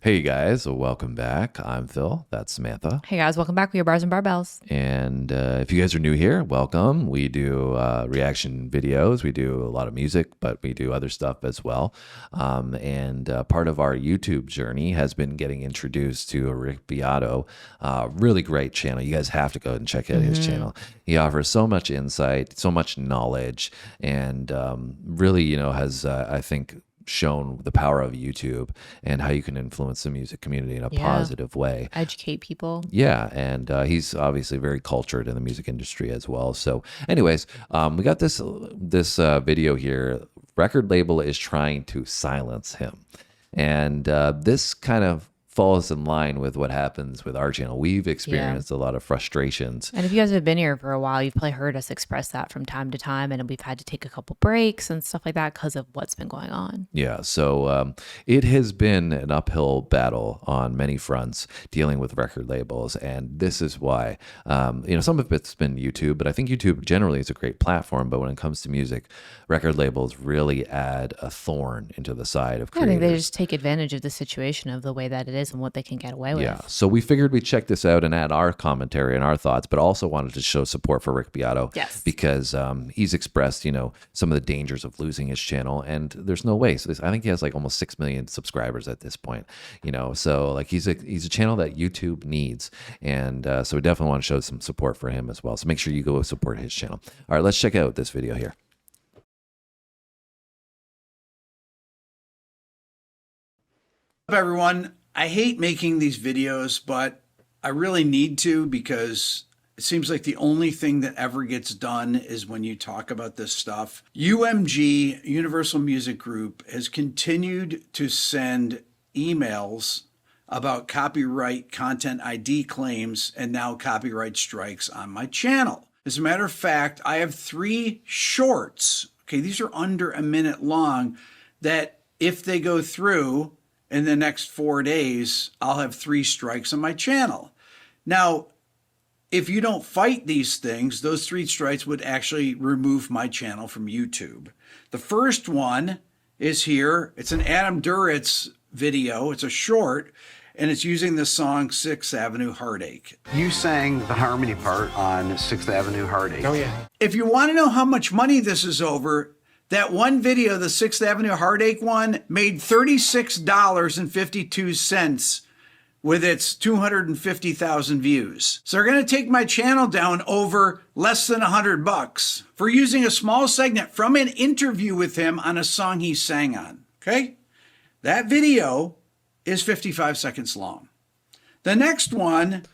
Hey guys, welcome back. I'm Phil. That's Samantha. Hey guys, welcome back. We are Bars and Barbells. And if you guys are new here, welcome. We do reaction videos. We do a lot of music, but we do other stuff as well. And part of our YouTube journey has been getting introduced to Rick Beato. Really great channel. You guys have to go and check out his channel. He offers so much insight, so much knowledge, and really, has, I think, shown the power of YouTube and how you can influence the music community in a positive way. Educate people. Yeah, and he's obviously very cultured in the music industry as well. So anyways, we got this video here. Record label is trying to silence him. And this kind of falls in line with what happens with our channel. We've experienced a lot of frustrations. And if you guys have been here for a while, you've probably heard us express that from time to time, and we've had to take a couple breaks and stuff like that because of what's been going on. Yeah, so it has been an uphill battle on many fronts dealing with record labels, and this is why. Some of it's been YouTube, but I think YouTube generally is a great platform, but when it comes to music, record labels really add a thorn into the side of creators. I think they just take advantage of the situation of the way that it is and what they can get away with. Yeah, so we figured we'd check this out and add our commentary and our thoughts, but also wanted to show support for Rick Beato. Yes. Because he's expressed, some of the dangers of losing his channel, and there's no way. So I think he has like almost 6 million subscribers at this point, so like he's a channel that YouTube needs. And so we definitely want to show some support for him as well. So make sure you go support his channel. All right, let's check out this video here. Hello everyone. I hate making these videos, but I really need to because it seems like the only thing that ever gets done is when you talk about this stuff. UMG, Universal Music Group, has continued to send emails about copyright content ID claims and now copyright strikes on my channel. As a matter of fact, I have 3 shorts, okay, these are under a minute long, that if they go through in the next 4 days, I'll have 3 strikes on my channel. Now, if you don't fight these things, those 3 strikes would actually remove my channel from YouTube. The first one is here. It's an Adam Duritz video. It's a short, and it's using the song 6th Avenue Heartache. You sang the harmony part on 6th Avenue Heartache. Oh, yeah. If you want to know how much money this is over, that one video, the 6th Avenue Heartache one, made $36.52 with its 250,000 views. So they're going to take my channel down over less than $100 for using a small segment from an interview with him on a song he sang on. Okay? That video is 55 seconds long. The next one.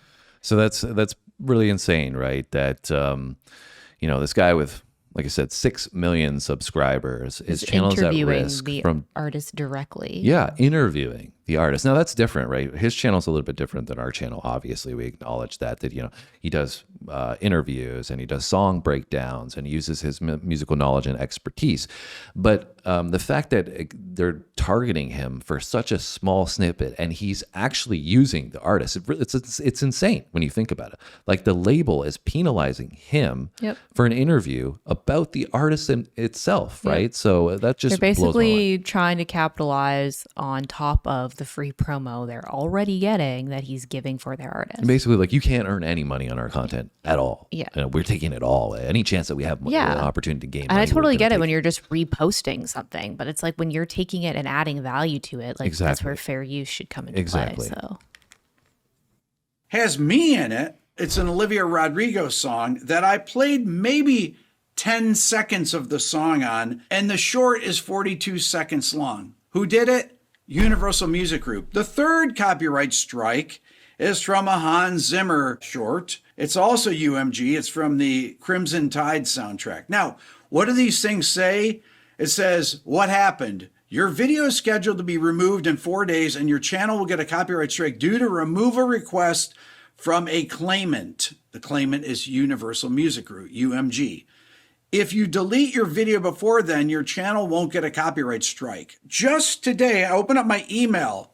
So that's really insane, right? That, this guy with, like I said, 6 million subscribers. His channel is at risk from artist directly. Yeah, interviewing the artist. Now that's different, right? His channel is a little bit different than our channel. Obviously, we acknowledge that he does interviews and he does song breakdowns and he uses his musical knowledge and expertise. But the fact that they're targeting him for such a small snippet and he's actually using the artist, it's insane when you think about it. Like the label is penalizing him for an interview about the artist itself, right? So that just they're basically blows my mind. trying to capitalize on top of the free promo they're already getting that he's giving for their artist. And basically, like, you can't earn any money on our content at all. Yeah. We're taking it all. Any chance that we have an opportunity to gain and money, I totally get it when you're just reposting something, but it's like when you're taking it and adding value to it, like that's where fair use should come into play. So has me in it. It's an Olivia Rodrigo song that I played maybe 10 seconds of the song on, and the short is 42 seconds long. Who did it? Universal Music Group. The third copyright strike is from a Hans Zimmer short. It's also UMG. It's from the Crimson Tide soundtrack. Now, what do these things say? It says, what happened? Your video is scheduled to be removed in 4 days and your channel will get a copyright strike due to removal request from a claimant. The claimant is Universal Music Group, UMG. If you delete your video before then, your channel won't get a copyright strike. Just today, I opened up my email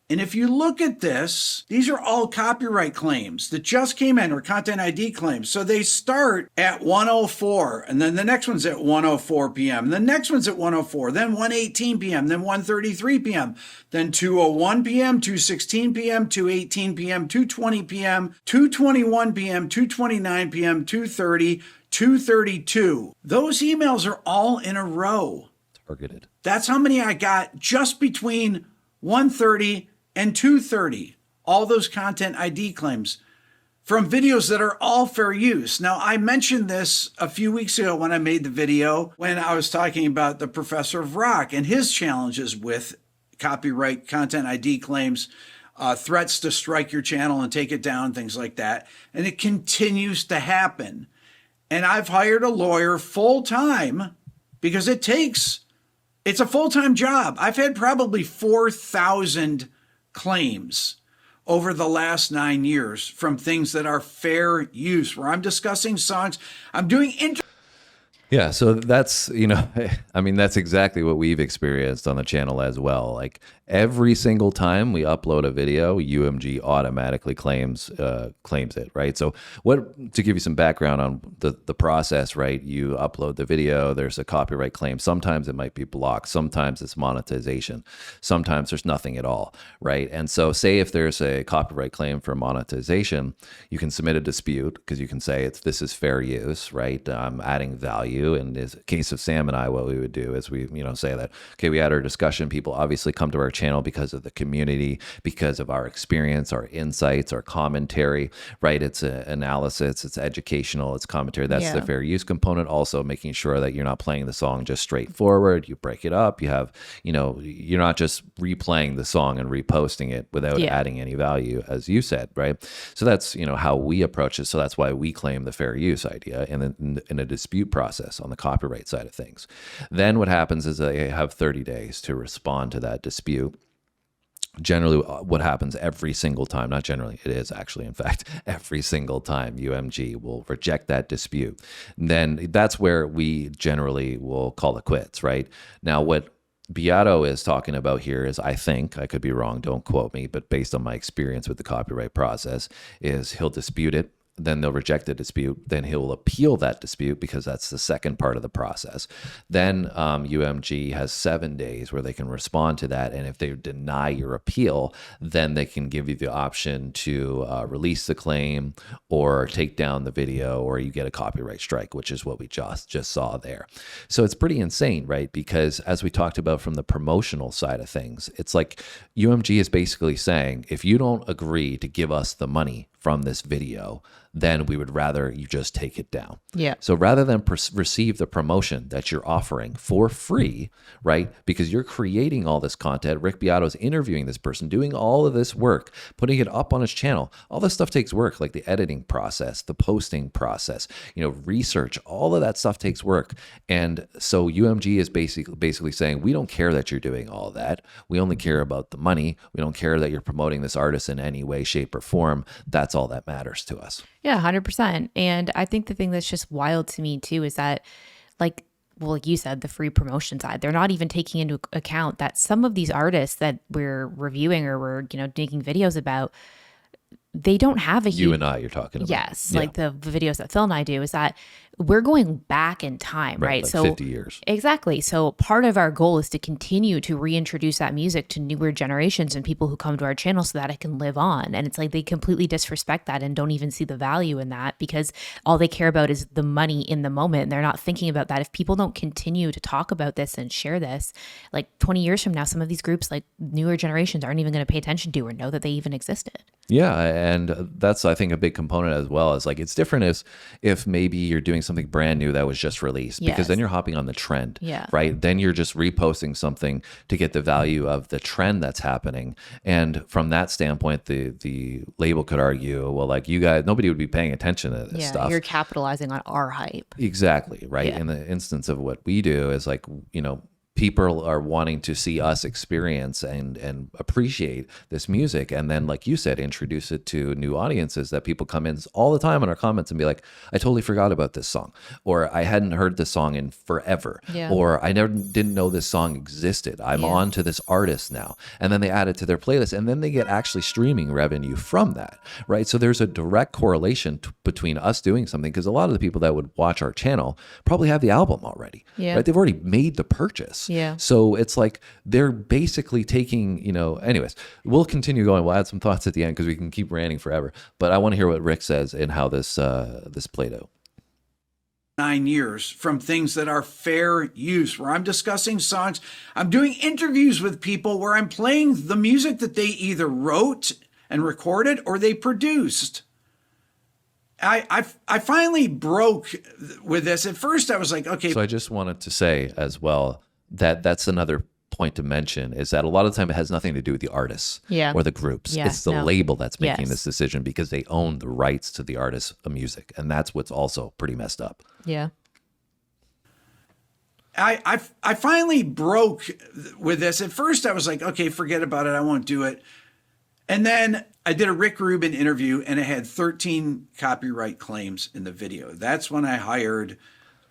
And if you look at this, these are all copyright claims that just came in, or content ID claims. So they start at 1:04, and then the next one's at 1:04 p.m. The next one's at 1:04, then 1:18 p.m., then 1:33 p.m., then 2:01 p.m., 2:16 p.m., 2:18 p.m., 2:20 p.m., 2:21 p.m., 2:29 p.m., 2:30, 2:32. Those emails are all in a row. Targeted. That's how many I got just between 1:30 and 2:30, all those content ID claims from videos that are all fair use. Now, I mentioned this a few weeks ago when I made the video, when I was talking about the Professor of Rock and his challenges with copyright content ID claims, threats to strike your channel and take it down, things like that. And it continues to happen. And I've hired a lawyer full time because it's a full-time job. I've had probably 4,000 claims over the last 9 years from things that are fair use, where I'm discussing songs. I'm doing Yeah, so that's, I mean, that's exactly what we've experienced on the channel as well. Like every single time we upload a video, UMG automatically claims it, right? So to give you some background on the process, right? You upload the video, there's a copyright claim. Sometimes it might be blocked. Sometimes it's monetization. Sometimes there's nothing at all, right? And so say if there's a copyright claim for monetization, you can submit a dispute because you can say this is fair use, right? I'm adding value. In this case of Sam and I, what we would do is we, say that, okay, we had our discussion. People obviously come to our channel because of the community, because of our experience, our insights, our commentary, right? It's analysis, it's educational, it's commentary. That's the fair use component. Also making sure that you're not playing the song just straightforward. You break it up. You have, you're not just replaying the song and reposting it without adding any value, as you said, right? So that's, how we approach it. So that's why we claim the fair use idea in a dispute process on the copyright side of things. Then what happens is they have 30 days to respond to that dispute. Generally, what happens every single time, not generally, it is actually, in fact, every single time UMG will reject that dispute. Then that's where we generally will call it quits, right? Now, what Beato is talking about here is, I think, I could be wrong, don't quote me, but based on my experience with the copyright process, is he'll dispute it. Then they'll reject the dispute. Then he'll appeal that dispute because that's the second part of the process. Then UMG has 7 days where they can respond to that. And if they deny your appeal, then they can give you the option to release the claim or take down the video, or you get a copyright strike, which is what we just saw there. So it's pretty insane, right? Because as we talked about from the promotional side of things, it's like UMG is basically saying, if you don't agree to give us the money from this video, then we would rather you just take it down. Yeah. So rather than receive the promotion that you're offering for free, right? Because you're creating all this content. Rick Beato's interviewing this person, doing all of this work, putting it up on his channel. All this stuff takes work, like the editing process, the posting process, research, all of that stuff takes work. And so UMG is basically saying, we don't care that you're doing all that. We only care about the money. We don't care that you're promoting this artist in any way, shape, or form. That's all that matters to us. Yeah, 100%. And I think the thing that's just wild to me too is that, like you said, the free promotion side, they're not even taking into account that some of these artists that we're reviewing or we're, making videos about, they don't have a huge... You and I, you're talking about. Yes, like the videos that Phil and I do, is that we're going back in time, right? Like so 50 years. Exactly. So part of our goal is to continue to reintroduce that music to newer generations and people who come to our channel so that it can live on. And it's like they completely disrespect that and don't even see the value in that because all they care about is the money in the moment. And they're not thinking about that. If people don't continue to talk about this and share this, like 20 years from now, some of these groups, like newer generations, aren't even going to pay attention to or know that they even existed. Yeah, and that's, I think, a big component as well. Is like, it's different if maybe you're doing something brand new that was just released, because then you're hopping on the trend, right? Then you're just reposting something to get the value of the trend that's happening. And from that standpoint, the label could argue, well, like, you guys, nobody would be paying attention to this stuff. You're capitalizing on our hype. Exactly, right? In the instance of what we do is like, people are wanting to see us experience and appreciate this music, and then, like you said, introduce it to new audiences, that people come in all the time in our comments and be like, I totally forgot about this song, or I hadn't heard this song in forever, Yeah. or I didn't know this song existed. I'm Yeah. on to this artist now. And then they add it to their playlist, and then they get actually streaming revenue from that, right? So there's a direct correlation between us doing something, because a lot of the people that would watch our channel probably have the album already, Yeah. right? They've already made the purchase. Yeah. So it's like they're basically taking, anyways, we'll continue going. We'll add some thoughts at the end because we can keep ranting forever. But I want to hear what Rick says and how this played out. 9 years from things that are fair use, where I'm discussing songs. I'm doing interviews with people where I'm playing the music that they either wrote and recorded or they produced. I finally broke with this. At first, I was like, okay. So I just wanted to say as well that that's another point to mention, is that a lot of the time it has nothing to do with the artists or the groups. Yeah, It's the no. label that's making Yes. this decision, because they own the rights to the artist's music. And that's what's also pretty messed up. Yeah. I finally broke with this. At first, I was like, okay, forget about it. I won't do it. And then I did a Rick Rubin interview, and it had 13 copyright claims in the video. That's when I hired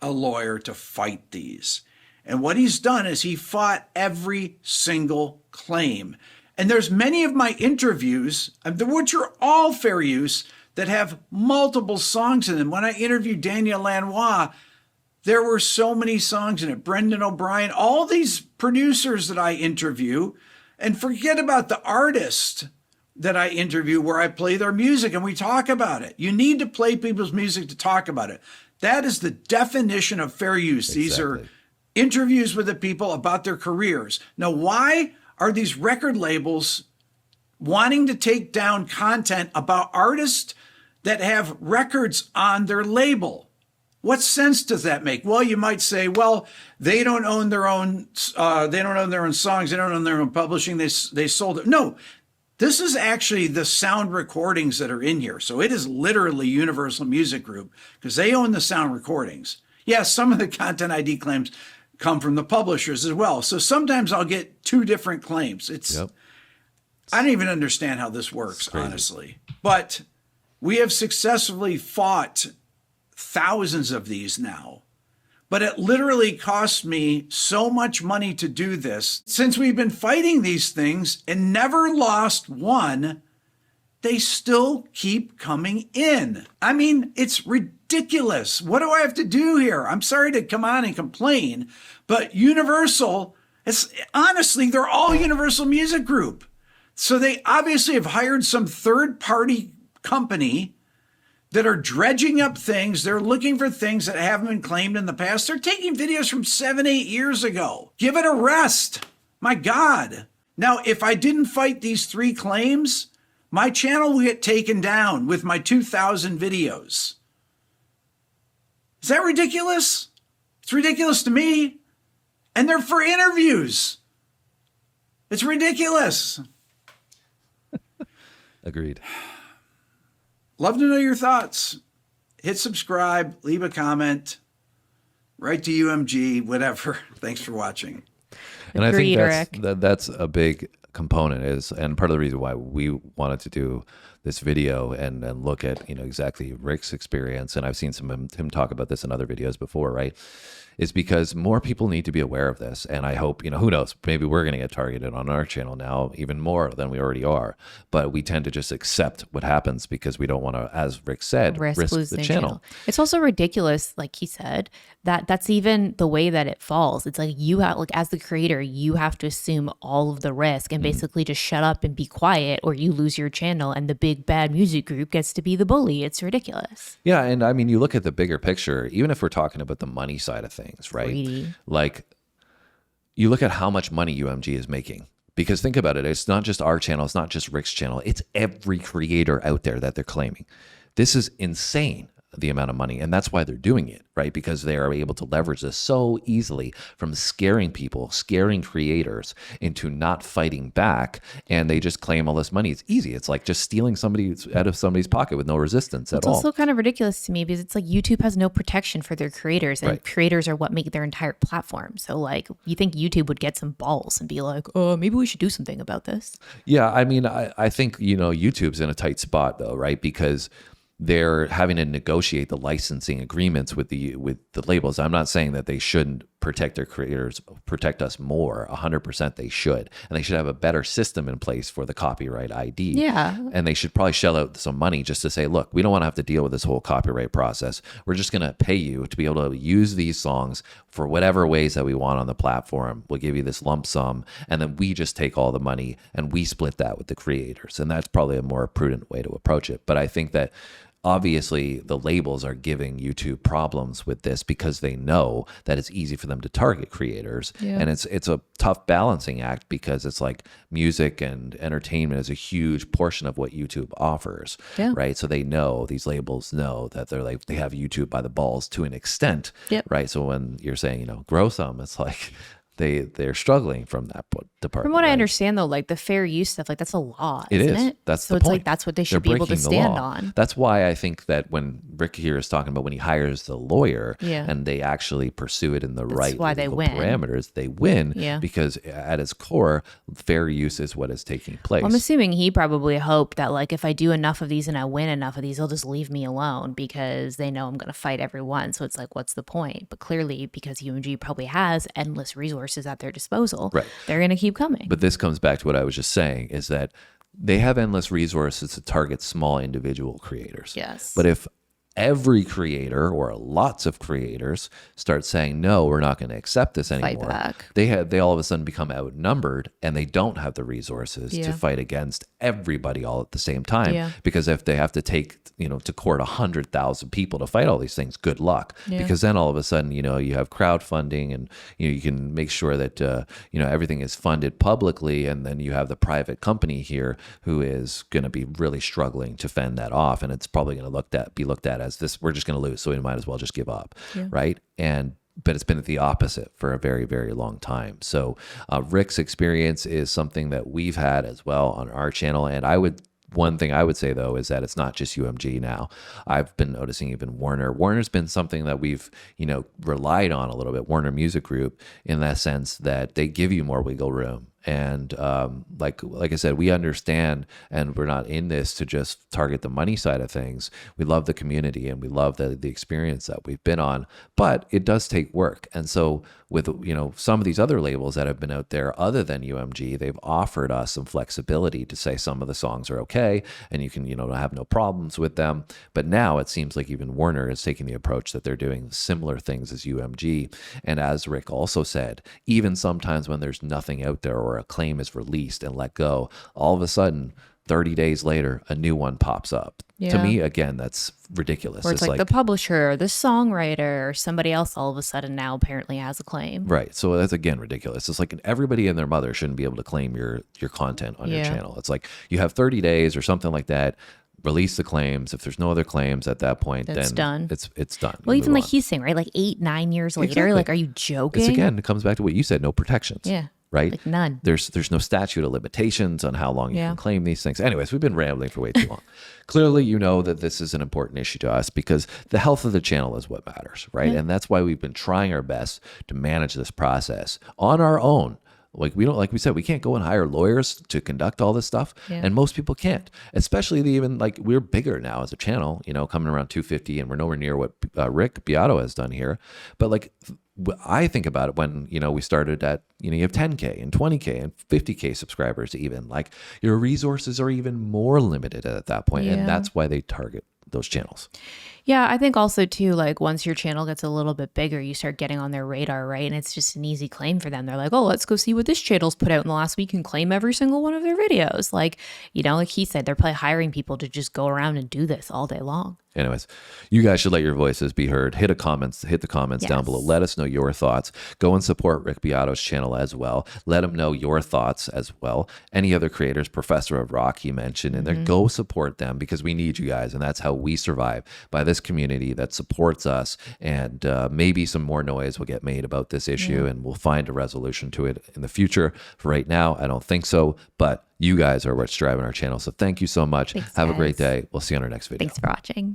a lawyer to fight these. And what he's done is he fought every single claim. And there's many of my interviews, which are all fair use, that have multiple songs in them. When I interviewed Daniel Lanois, there were so many songs in it. Brendan O'Brien, all these producers that I interview, and forget about the artist that I interview where I play their music and we talk about it. You need to play people's music to talk about it. That is the definition of fair use. These are Exactly. interviews with the people about their careers. Now, why are these record labels wanting to take down content about artists that have records on their label? What sense does that make? Well, you might say, well, they don't own their own. They don't own their own songs. They don't own their own publishing. They sold it. No, this is actually the sound recordings that are in here. So it is literally Universal Music Group, because they own the sound recordings. Yes, some of the content ID claims come from the publishers as well. So sometimes I'll get two different claims. Yep. I don't even understand how this works, honestly. But we have successfully fought thousands of these now. But it literally cost me so much money to do this. Since we've been fighting these things and never lost one, they still keep coming in. I mean, it's ridiculous. What do I have to do here? I'm sorry to come on and complain, but Universal, honestly, they're all Universal Music Group. So they obviously have hired some third-party company that are dredging up things. They're looking for things that haven't been claimed in the past. They're taking videos from 7-8 years ago. Give it a rest. My God. Now, if I didn't fight these 3 claims, my channel would get taken down with my 2,000 videos. Is that ridiculous? It's ridiculous to me. And they're for interviews. It's ridiculous. Agreed. Love to know your thoughts. Hit subscribe, leave a comment, write to UMG, whatever. Thanks for watching. And Agreed, I think Rick. that's a big component, and part of the reason why we wanted to do this video and look at exactly Rick's experience, and I've seen him talk about this in other videos before, right? Is because more people need to be aware of this. And I hope, who knows, maybe we're going to get targeted on our channel now even more than we already are. But we tend to just accept what happens because we don't want to, as Rick said, risk losing the channel. It's also ridiculous, like he said, that's even the way that it falls. It's like as the creator, you have to assume all of the risk and basically just shut up and be quiet, or you lose your channel and the big bad music group gets to be the bully. It's ridiculous. Yeah. And I mean, you look at the bigger picture, even if we're talking about the money side of things, right? Greedy. Like, you look at how much money UMG is making. Because think about it, it's not just our channel, it's not just Rick's channel, it's every creator out there that they're claiming. This is insane. the amount of money. And that's why they're doing it, right? Because they are able to leverage this so easily from scaring people, scaring creators into not fighting back. And they just claim all this money. It's easy. It's like just stealing somebody out of somebody's pocket with no resistance at It's all. also kind of ridiculous to me because it's like YouTube has no protection for their creators, and Right. creators are what make their entire platform. So like, you think YouTube would get some balls and be like, oh, maybe we should do something about this? Yeah, I mean, I think, YouTube's in a tight spot though, right? Because they're having to negotiate the licensing agreements with the labels. I'm not saying that they shouldn't protect their creators, protect us more. 100% they should. And they should have a better system in place for the copyright ID. Yeah. And they should probably shell out some money just to say, look, we don't want to have to deal with this whole copyright process. We're just going to pay you to be able to use these songs for whatever ways that we want on the platform. We'll give you this lump sum, and then we just take all the money and we split that with the creators. And that's probably a more prudent way to approach it. But I think that obviously the labels are giving YouTube problems with this because they know that it's easy for them to target creators. Yeah. And it's a tough balancing act because it's like music and entertainment is a huge portion of what YouTube offers. Yeah. Right. So they know, these labels know that they have YouTube by the balls to an extent. Yep. Right. So when you're saying, grow some, it's like they're struggling from that department. From what right? I understand, though, like the fair use stuff, like that's a law, It isn't is. it? That's so the it's point. like that's what they should They're be able to breaking the stand law. on. That's why I think that when Rick here is talking about when he hires the lawyer Yeah. and they actually pursue it in the right why they legal win. parameters, they win Yeah. because at its core, fair use is what is taking place. Well, I'm assuming he probably hoped that like if I do enough of these and I win enough of these, they'll just leave me alone because they know I'm going to fight everyone. So it's like, what's the point? But clearly, because UMG probably has endless resources at their disposal, Right. they're going to keep coming. But this comes back to what I was just saying is that they have endless resources to target small individual creators. Yes. But if every creator or lots of creators start saying, no, we're not going to accept this anymore, back. they all of a sudden become outnumbered and they don't have the resources Yeah. to fight against everybody all at the same time. Yeah. Because if they have to take, to court 100,000 people to fight all these things, good luck. Yeah. Because then all of a sudden, you have crowdfunding and, you can make sure that, everything is funded publicly. And then you have the private company here who is going to be really struggling to fend that off. And it's probably going to be looked at as this, we're just going to lose. So we might as well just give up. Yeah. Right. But it's been the opposite for a very, very long time. So Rick's experience is something that we've had as well on our channel. And one thing I would say, though, is that it's not just UMG now. I've been noticing even Warner. Warner's been something that we've, relied on a little bit, Warner Music Group, in that sense that they give you more wiggle room. And like I said, we understand, and we're not in this to just target the money side of things. We love the community and we love the experience that we've been on, but it does take work. And so with, some of these other labels that have been out there other than UMG, they've offered us some flexibility to say some of the songs are okay and you can, have no problems with them. But now it seems like even Warner is taking the approach that they're doing similar things as UMG. And as Rick also said, even sometimes when there's nothing out there or a claim is released and let go, all of a sudden 30 days later a new one pops up. To Yeah. me, again, that's ridiculous. Where it's like the publisher or the songwriter or somebody else all of a sudden now apparently has a claim. Right. So that's, again, ridiculous. It's like everybody and their mother shouldn't be able to claim your content on your Yeah. channel. It's like you have 30 days or something like that. Release the claims. If there's no other claims at that point, It's then done. It's done. Well, You even move like on. he's saying, right? Like 8-9 years later, Exactly. like, are you joking? It comes back to what you said, no protections. Yeah. Right? Like none. There's no statute of limitations on how long you Yeah. can claim these things. Anyways, we've been rambling for way too long. Clearly, you know that this is an important issue to us because the health of the channel is what matters, right? Yeah. And that's why we've been trying our best to manage this process on our own. Like we said, we can't go and hire lawyers to conduct all this stuff. Yeah. And most people can't, especially we're bigger now as a channel, coming around 250 and we're nowhere near what Rick Beato has done here. But I think about it when, we started at, you have 10K and 20K and 50K subscribers even, like your resources are even more limited at that point. Yeah. And that's why they target those channels. Yeah, I think also too, like once your channel gets a little bit bigger, you start getting on their radar, right? And it's just an easy claim for them. They're like, oh, let's go see what this channel's put out in the last week and claim every single one of their videos. Like, like he said, they're probably hiring people to just go around and do this all day long. anyways, you guys should let your voices be heard. Hit the comments down below. Let us know your thoughts. Go and support Rick Beato's channel as well. Let him know your thoughts as well. Any other creators, Professor of Rock he mentioned in there, go support them, because we need you guys, and that's how we survive, by this community that supports us. And maybe some more noise will get made about this issue, and we'll find a resolution to it in the future. For right now, I don't think so, but you guys are what's driving our channel. So thank you so much. Thanks, Have a guys. great day. We'll see you on our next video. Thanks for watching.